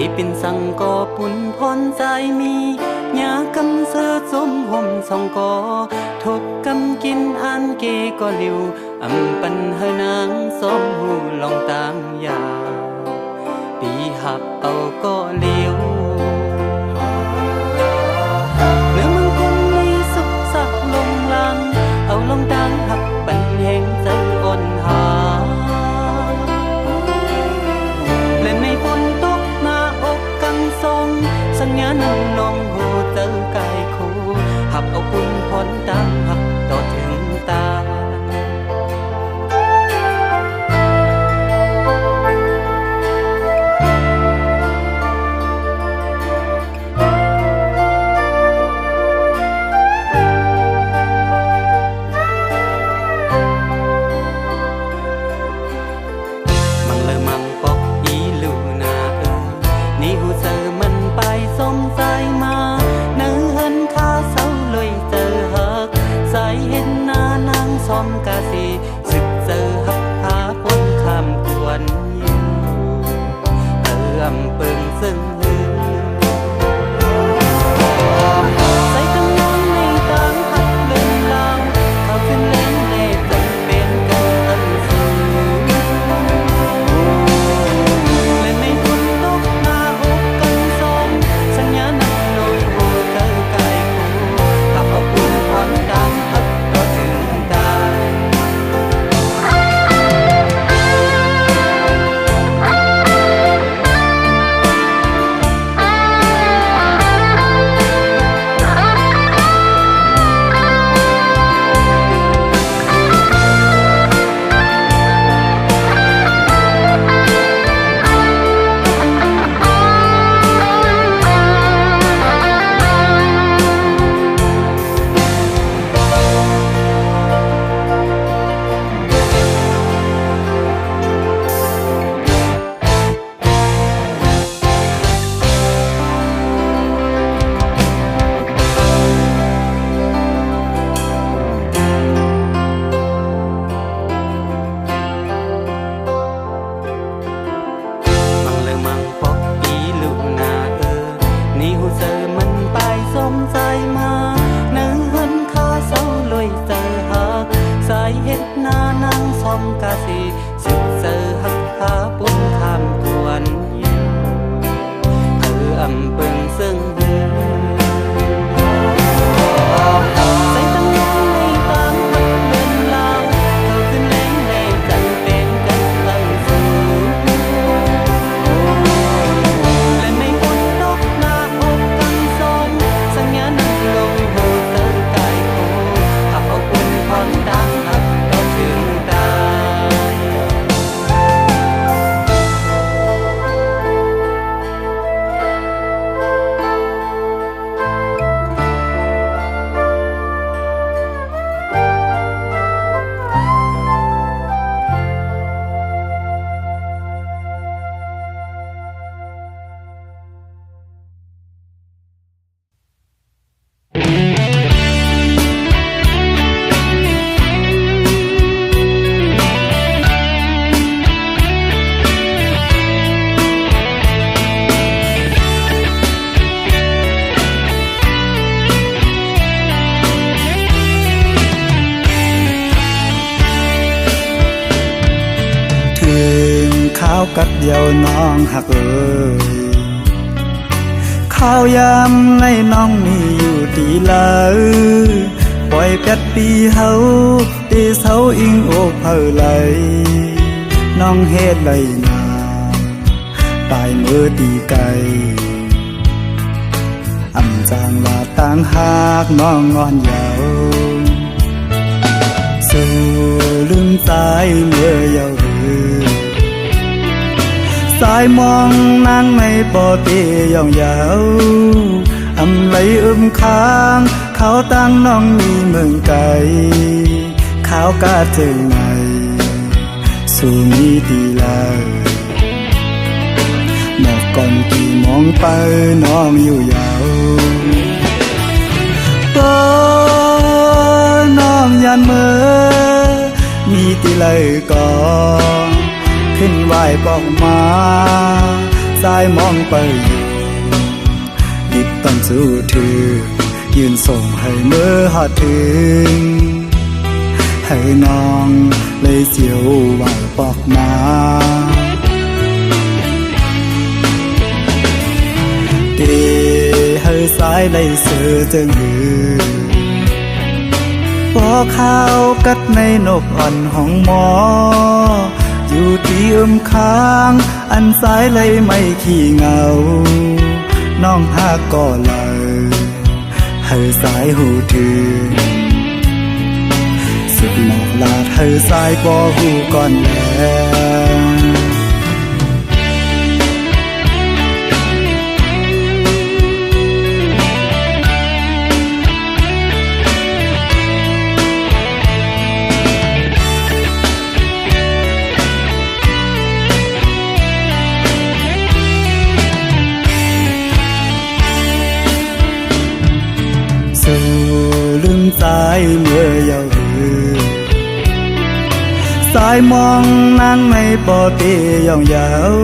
ตีเป็นสังกอปุ่นพรใจมีหยากำเสือสมห่มสองกอทบกำกินอันเกก็ลิวอำปันเฮนางสมหูลองตามยาปีหับเอาก็เลี้ยวเนื้อมังกุลมีสุขสักลงลังเอาลงดังหักปันแห่งใจอ่อนหาเล่นในฝนตกหน้าอกกังทรงสัญญาณนองหูเจอกายคู่หับเอาปุ่นพรตามหักต่อถึงตากาสีสึกเจอหักพาปนคำกวนอยู่อำเปิงซึ่งใส่ตั้งน้องในต่างหักเดินลาวเขาขึ้นเล่นในจำเป็นกันอันสูงเล่นในฝนตกหน้าอกกันสองสัญญาณนอยโหเจอกายคู่ขับเอาปุ่นพรดังหักต่อถึงตากาสีสึกเจอหักพาปุ่นคำกวนอยู่อำเปิงซึ่งใส่ตั้งน้องในตามหักเดินลาวเขาขึ้นแรงในจันเป็นกันตั้งสูงและในฝนตกหน้าอกกันสองสัญญาณลงหูเจอกายคู่หักเอาปุ่นพรดังหักต่อถึงตาข้าวกัดเดียวน้องหักข้าวยำในน้องมีอยู่ตีเลยปล่อยเป็ดปีเฮาตีเสาอิงโอกเผอไหลน้องเฮ็ดเลยนาตายมือตีไก่อำจางลาต่างหากน้องงอนยาวสู่ลืมใจเมื่อยาวสายมองนางในปอเตียองยาวอำไหลค้างเขาตั้งน้องมีเมืองไกลเขากาถึงไหนสู่มีตีลาหมอกก่อนกี่มองไปน้องอยู่ยาวน้องยันเมื่อมีตีเลยก่อนขึ้นไหวบอกมา สายมองไปอยู่ดิบต้องสู้ถือยืนส่งให้เมื่อหอดถึงให้น้องเลยเสียวว่าปอกมาเดให้สายเลยเสือจึงหือปอข้าวกัดในนกอ่อนห้องหมออยู่ที่ค้างอันสายเลยไม่ขี้เหงาน้องหากก็เลยให้สายหูถือสุดหมอกลาดให้สายปอหูก่อนแล้วสู่ลืมสายเมื่อเยาว์สายมองนางไม่ปอเตยองยาว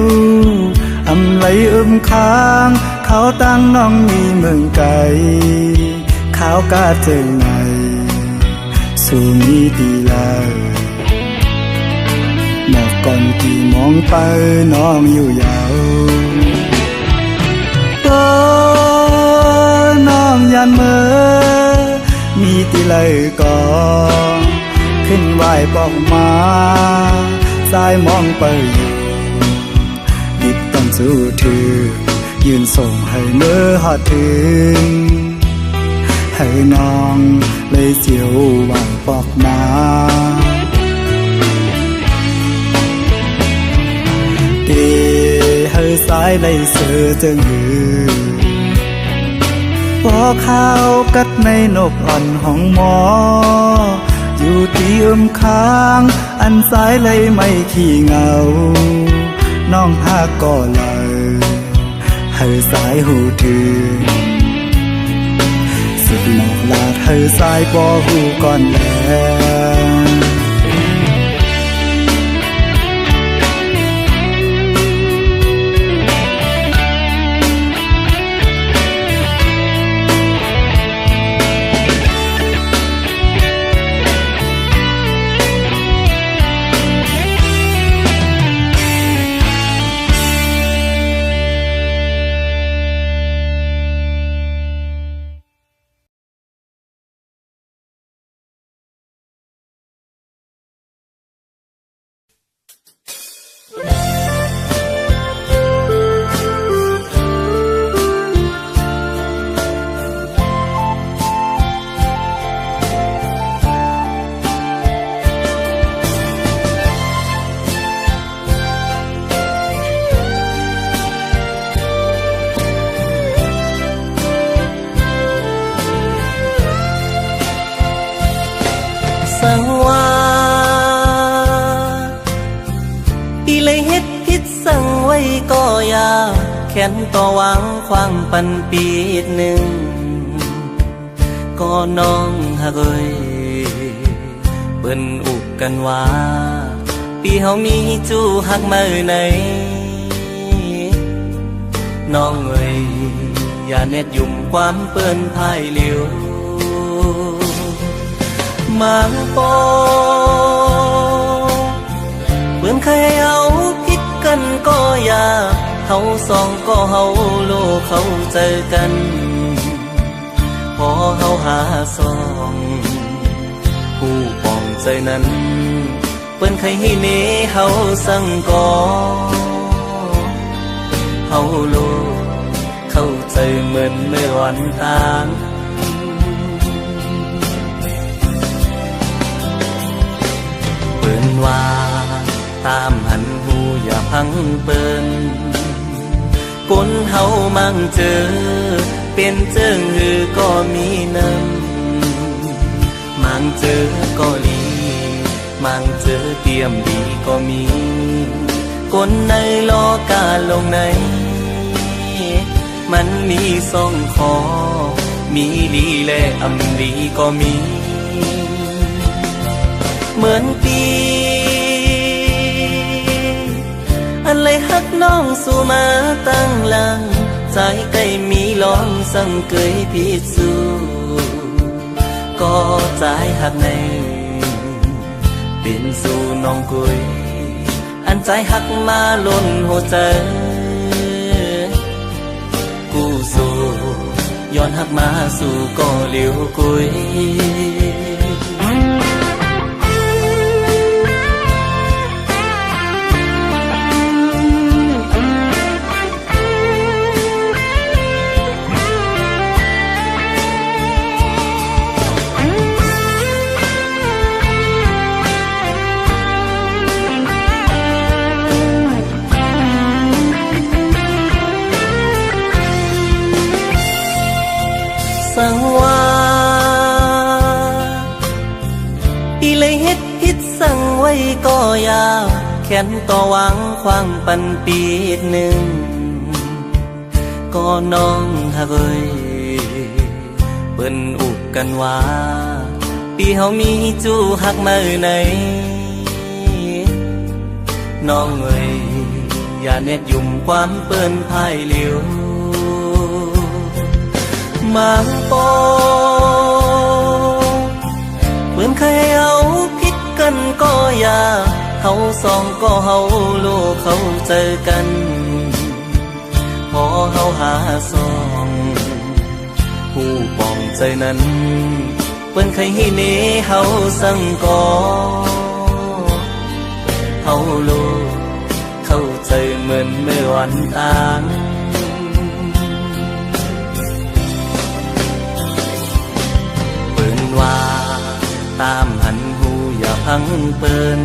อำไหลค้างเขาตั้งน้องมีเมืองไกลขาวกาเจิงในสู่มีดีลาหมอกก่อนที่มองไปน้องอยู่ยาวน้องยันเมื่อมีตีเลยก่อนขึ้นไหวบอกมาสายมองไปอยู่ดิบต้องสู้ถือยืนส่งให้เมื่อหอดถึงให้น้องเลยเสียวหวังปอกมาเดให้สายเลยเสือจึงหือปอข้าวกัดในนกอ่อนห้องหมออยู่ที่ค้างอันสายเลยไม่ขี้เหงาน้องหากก็เลยให้สายหูถือสุดหมอกลาดให้สายปอหูก่อนแล้วสังว่าปีเลยเฮ็ดผิดสั่งไว้ก็ยาแค้นต่อวางความปันปีหนึ่งก็น้องหักเอ้ยเปิ้นอุกกันว่าปีเฮามีจู้หักมาไหนน้องเอ้ยอย่าเน็ดยุ่มความเปิ้นพายเหลียวมังปอเพื่อนเคยเอาผิดกันก็อย่าเฮาสองก็เฮาโลเขาเจอกันพอเฮาหาสองผู้ปองใจนั้นเพื่อนเคยให้เนเฮาสั่งก่อเฮาโลเข้าใจเหมือนเมื่อวันต่างเปิ้นว่าตามหันหูอย่าพังเปิ้นคนเฮามั่งเจอเป็นเจิงหือก็มีน้ำมั่งเจอก็ลีมั่งเจอเตรียมดีก็มีคนในโลกาลงในมันมีสองคอมีลีและอำลีก็มีเหมือนปีอะไรฮัก น้องสู่มาตั้งหลังใจใกล้มีลองสั่งเกยพิสูก็ใจหักในเป็นสู่น้องกุยอันใจหักมาล้นหัวใจกูสู่ย้อนหักมาสู่ก็เหลียวกุยสังว่าอีเลยเฮ็ดพิษสั่งไว้ก็ยาวแขนต่อหวังควางปันปีหนึ่งก็น้องหักเอ้ยเปิ้นอุกกันว่าปีเฮามีจูหักมาไหนน้องเอ้ยอย่าเน็ดยุ่มความเปิ้นพายเหลียวมาปอเพื่อนเคยเอาผิดกันก็อย่าเขาสองก็เฮาโลกเขาเจอกันพอเฮาหาสองผู้ปองใจนั้นเพื่อนเคยให้เนเฮาสั่งก่อเฮาโลกเข้าใจเหมือนเมื่อวันต่างว่าตามหันหูอย่าพังเปิ้น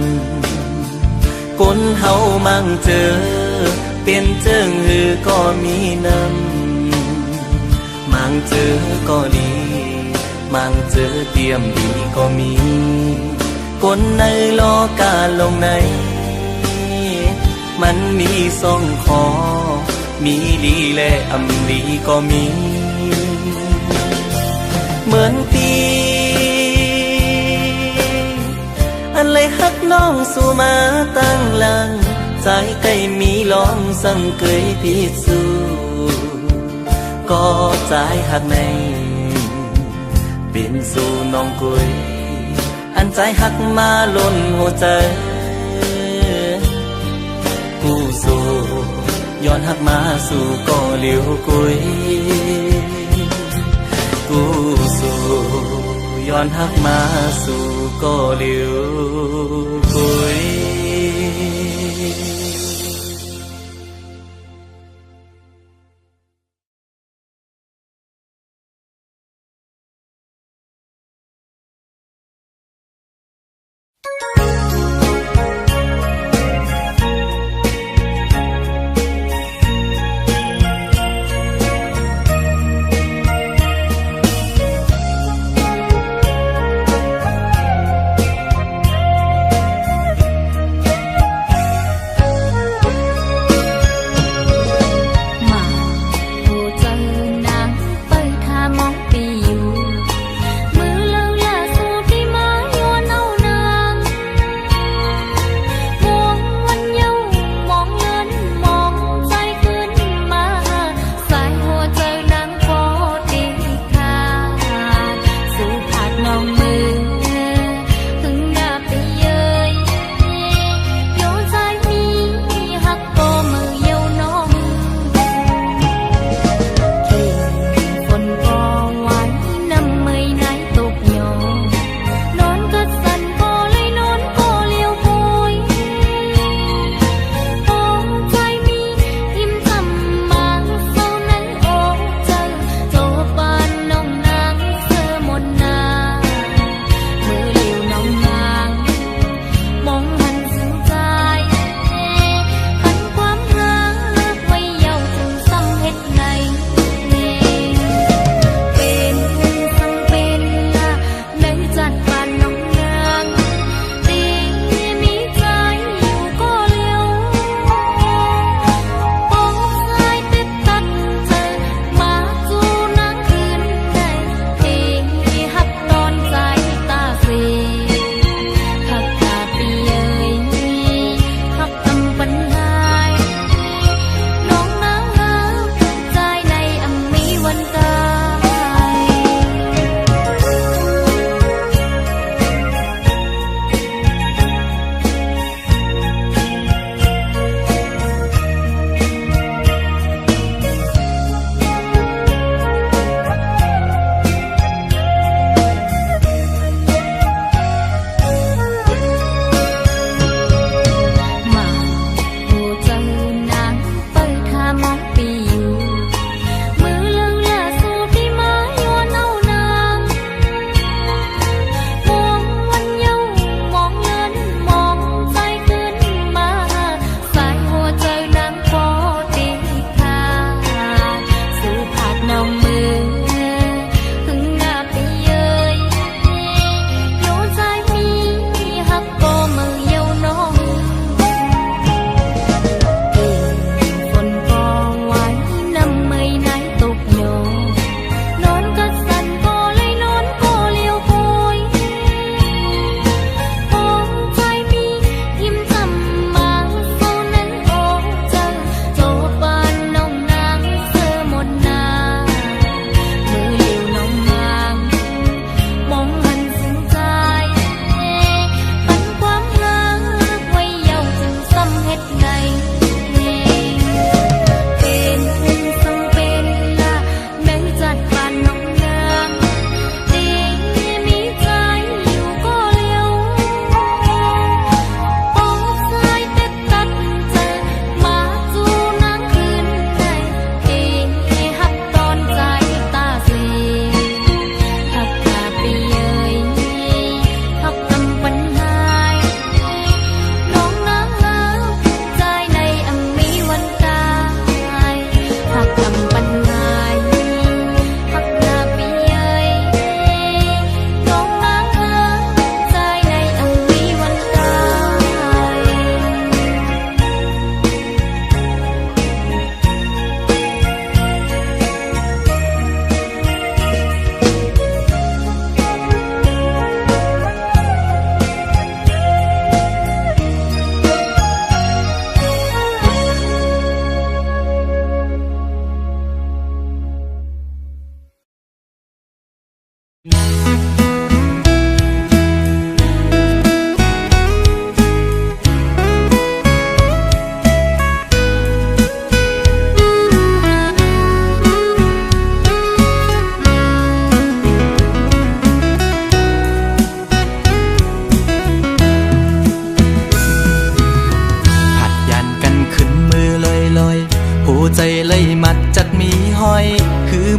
คนเฮามั่งเจอเปลี่ยนเจิงหือก็มีน้ำมั่งเจอก็ดีมั่งเจอเตรียมดีก็มีคนในโลกาลงในมันมีสองคอมีดีและอำดีก็มีเหมือนปีอันเลยหักน้องสู่มาตั้งหลังใจใกล้มีลองสั่งเกยพิสูก็ใจหักในเป็นสู่น้องกุยอันใจหักมาล้นหัวใจกูสู่ย้อนหักมาสู่ก็เหลียวกุยกูสู่ย้อนหักมาสู่ก็เหลียวกุย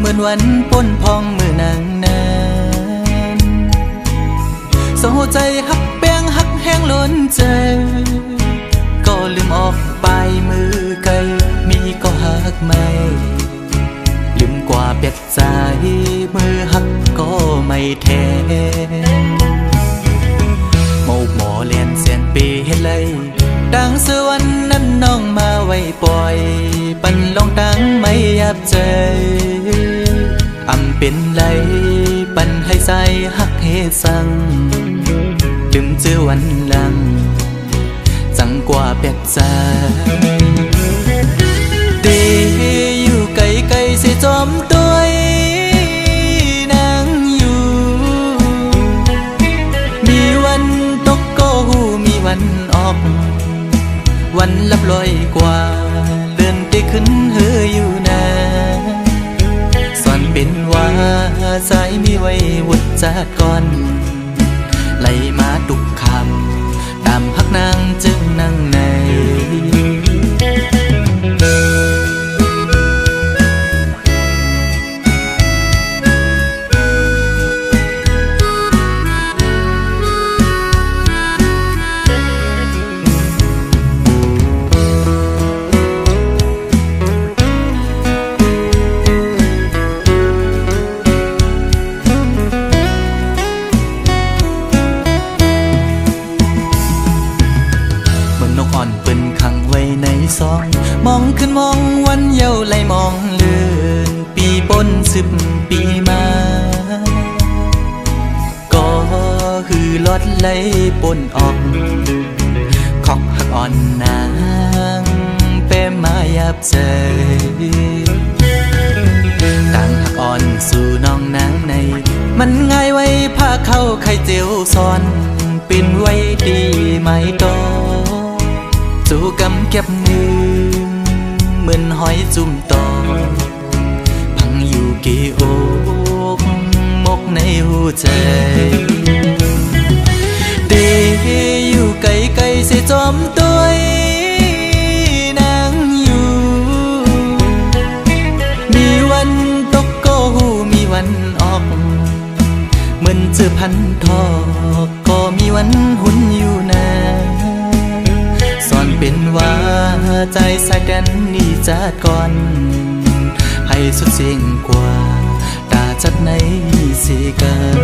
มือนวันป้นพองมือนางนานเศร้าใจหักแป้งหักแห้งล้นใจก็ลืมออกไปมือไกลมีก็หักไม่ลืมกว่าเป็ดใจมือหักก็ไม่แทนหมกหมอเลียนเสียนปีเฮ็ดเลยดังสวรรค์นั้นน้องมาไว้ปล่อยปันลองดังไม่ยับใจอำเป็นไรปันให้ใส่หักเฮสังลืมเจอวันหลังจังกว่าเป็ดใจเดอยู่ไกลไกลสิจอมตัวนางอยู่มีวันตกก็หูมีวันออกวันลับลอยกว่าเลื่อนไปขึ้นเฮออยู่นาสอนเป็นว่าสายมีไว้วุดจากก่อนไหลมาตุกคำตามพักนางจึงนั่งในมองขึ้นมองวันเยาว์ไหลมองเลื่อนปีปน10 ปีมาก็คือลดไหลปนออกขอกหักอ่อนนางเป้มายับใจต่างหักอ่อนสู่น้องนางในมันง่ายไว้ผ้าเข้าไข่เจียวซ้อนเป็นไว้ดีไหมตอจูกำเก็บมือเหมือนหอยจุ่มตอพังอยู่กี่อกมกในหัวใจเดอยู่ไกลไกลเสียจอมตัวนางอยู่มีวันตกก็หูมีวันออกเหมือนเจอพันทอกก็มีวันหุ่นอยู่นาสอนเป็นว่าใจสายแดนนี่จัดก่อนให้สุดเสียงกว่าตาจัดในสีกัน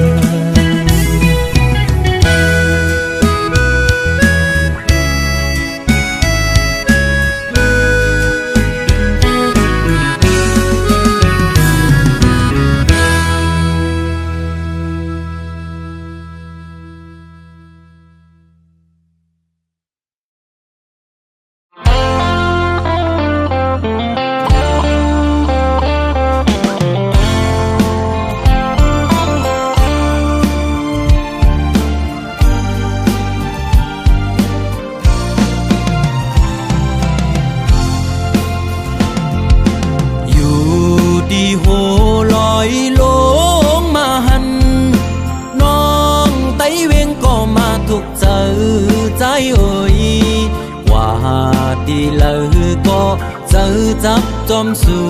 ดีเลยก็เจอจับจอมสู่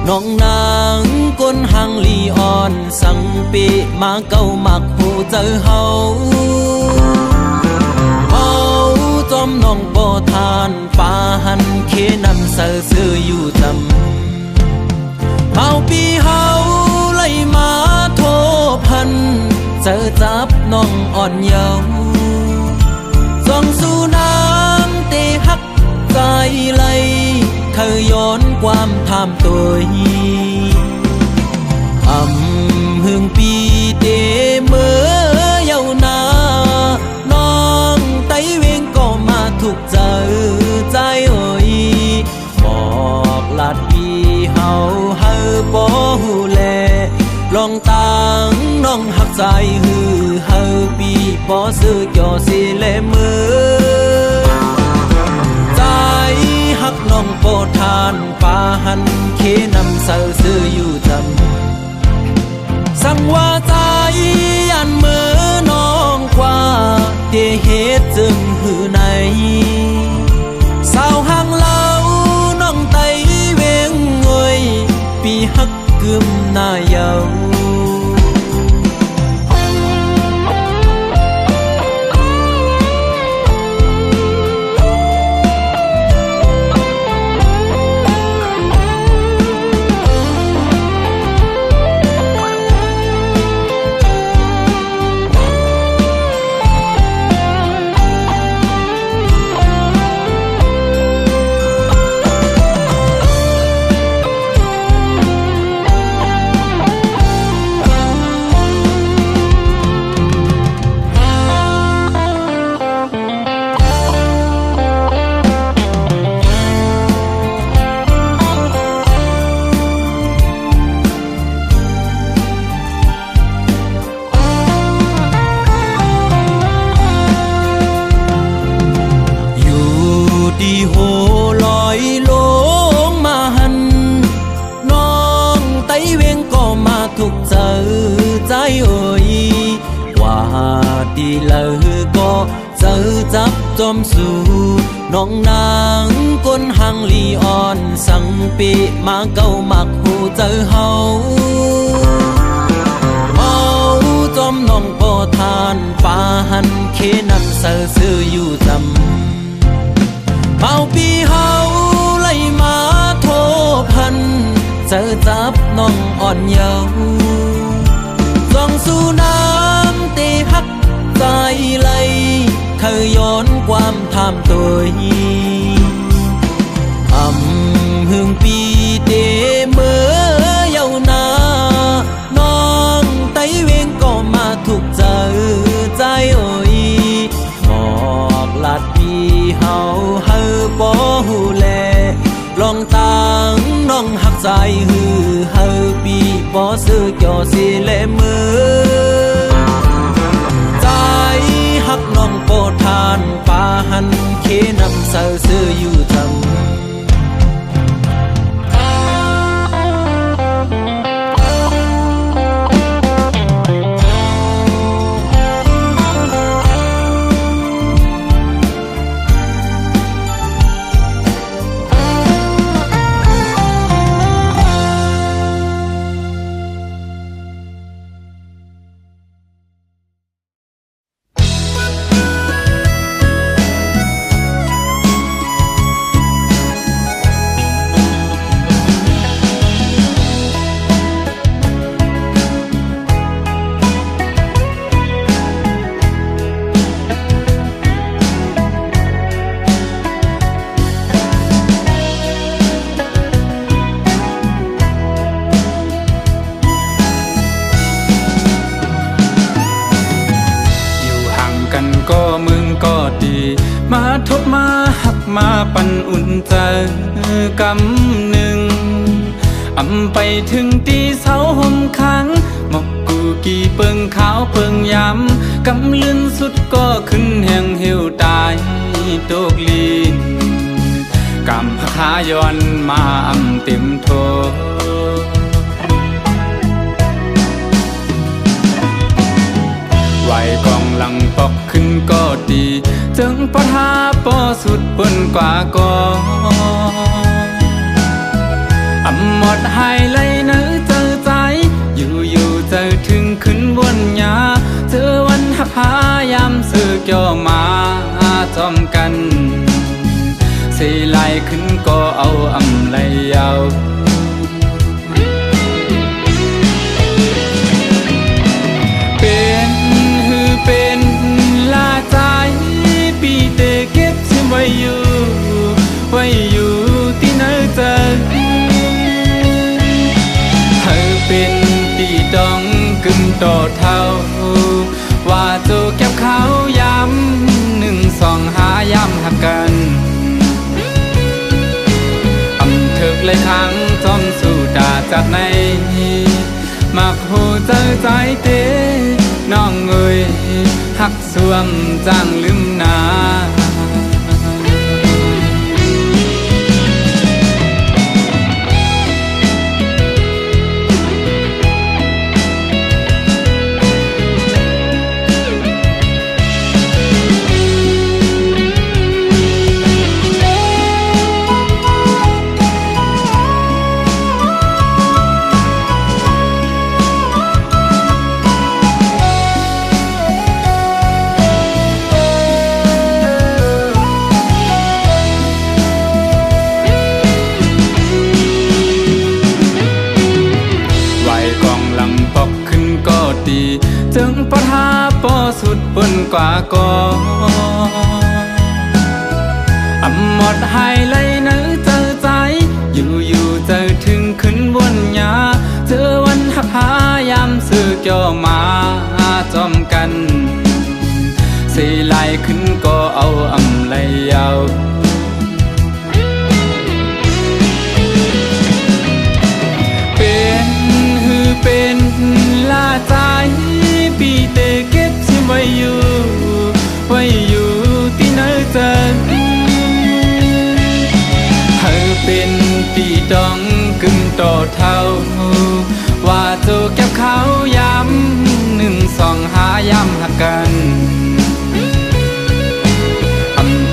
น้องนางก้นหังลีอ่อนสังปีมาเก้ามักหูเจอเฮาจอมน้องบ่ทานป่าหันเคนำเสือซื้ออยู่จำเฮาปีเฮาไล่มาโทพันเจอจับน้องอ่อนเยาว์ส่องสู่น้ำเตหักใจไหลเธอย้อนความทำตัวหึงปีเตเมื่อเยาว์นาน้องไต้เวงก็มาถูกเจอใจเอ่ยบอกลาดปีเฮาเฮาบ่หูแลลองตังน้องหักใจฮือเฮาปีบ่ซื้อเกี่ยวสิเลมือใจหักน้องโปทานป่าหันเคนำเสือซื้ออยู่จำสั่งว่าใจยันมือน้องกว่าเตเหตุจึงหือในสาวห่างเล่าน้องไต้เวงเงยปีหักก กึมหน้าเยาดีโหลอยลงมาหันน้องไต้เวียงก็มาทุกเจอใจเอ่ยว่าดีเลยก็เจอจับจอมสู่น้องนางก้นหังลีอ่อนสังปีมาเก้ามักหูเจอเฮาจอมน้องพ่อทานป่าหันเคนำเสือซื้ออยู่จำเอาปีเฮาไล่มาโทพันเจอจับน้องอ่อนเยาว์ส่องสู่น้ำตีฮักใจไหลเคยย้อนความทำตัวหึงปีเดเมื่อเยาวนานน้องไต้เวียงก็มาถูกเจอใจเอ่ยบอกลาดปีเฮาบ่ฮู้แลลองตังน้องหักใจฮือเฮาปีบ่ซื้อจ่อสิแลมือใจหักน้องโปทานป่าหันเคนำเสือซื้ออยู่จำก็มึงก็ดีมาทบมาหักมาปั่นอุ่นใจกำหนึ่งไปถึงตีเสาห่มขังหมกกูกี่เปิงขาวเปิงย้ำกำลื่นสุดก็ขึ้นแห่งเหี่ยวตายตกลีนกำพาย้อนมาเต็มโทไหวกองหลังปอกขึ้นก็ดีจึงปะทาปอสุดเปิ้นกว่าก็หมดหายไหลเนื้อเจอใจอยู่เจอถึงขึ้นบนยาเจอวันหักพายามซื้อเกี่ยวมาจอมกันสีไหลขึ้นก็เอาไหลยาวเป็นลาใจปีเตเก็บชิมไว้อยู่ที่ไหนเจอเธอเป็นตีดองกึ่งต่อเท่าว่าโจเก็บเขาย้ำ1 2 5ย้ำหักกันเถิกเลยครั้งจอมสู่ดาจากในมักหูเจอใจเตน้องเอ่ยหักสวมจางลืมนา กว่าก่อนหมดให้เลยเนื้อเจอใจอยู่เจอถึงขึ้นบนยาเจอวันหักหายามสื่อเกี่ยวมาจอมกันสีไหลขึ้นก็เอาเลยเอาเป็นลาใจปีเตเก็บชิมไว้อยู่ที่เนื้อเจอเธอเป็นปีดองกึ่งโตเท่าว่าโจเก็บเขาย้ำ1 2 5ย้ำหักกัน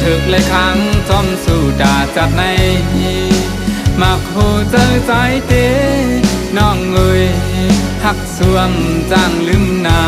ถึกเลยครั้งจอมสู่ดาจัดในมักหูเจอใจเตน้องเอ่ยหักสวมจางลืมนา